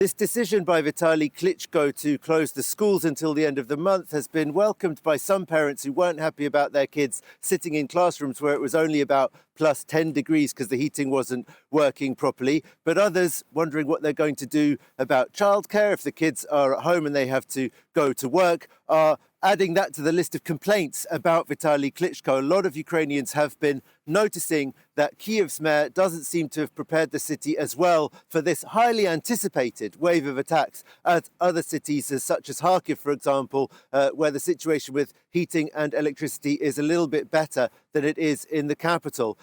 This decision by Vitali Klitschko to close the schools until the end of the month has been welcomed by some parents who weren't happy about their kids sitting in classrooms where it was only about plus 10 degrees because the heating wasn't working properly, but others wondering what they're going to do about childcare if the kids are at home and they have to go to work, are adding that to the list of complaints about Vitali Klitschko. A lot of Ukrainians have been noticing that Kyiv's mayor doesn't seem to have prepared the city as well for this highly anticipated wave of attacks as other cities such as Kyiv, for example, where the situation with heating and electricity is a little bit better than it is in the capital.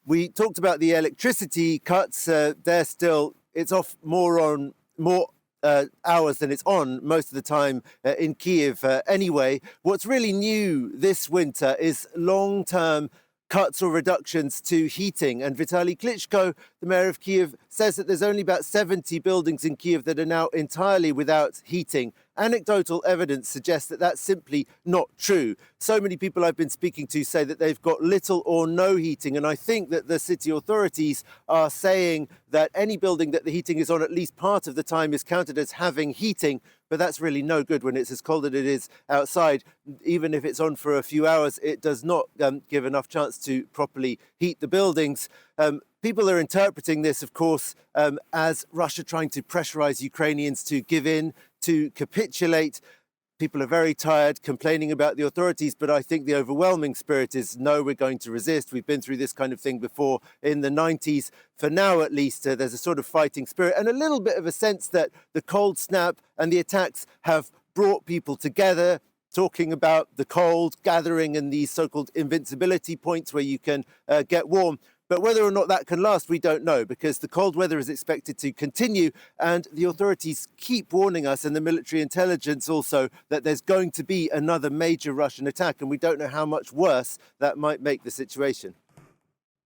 We talked about the electricity cuts. It's off more hours than it's on most of the time in Kyiv anyway. What's really new this winter is long-term cuts or reductions to heating. And Vitali Klitschko, the mayor of Kyiv, says that there's only about 70 buildings in Kyiv that are now entirely without heating. Anecdotal evidence suggests that that's simply not true. So many people I've been speaking to say that they've got little or no heating, and I think that the city authorities are saying that any building that the heating is on at least part of the time is counted as having heating, but that's really no good when it's as cold as it is outside. Even if it's on for a few hours, it does not give enough chance to properly heat the buildings. People are interpreting this, of course, as Russia trying to pressurize Ukrainians to give in, to capitulate. People are very tired, complaining about the authorities, but I think the overwhelming spirit is, no, we're going to resist. We've been through this kind of thing before in the 90s. For now, at least, there's a sort of fighting spirit and a little bit of a sense that the cold snap and the attacks have brought people together, talking about the cold, gathering in these so-called invincibility points where you can get warm. But whether or not that can last, we don't know, because the cold weather is expected to continue, and the authorities keep warning us, and the military intelligence also, that there's going to be another major Russian attack, and we don't know how much worse that might make the situation.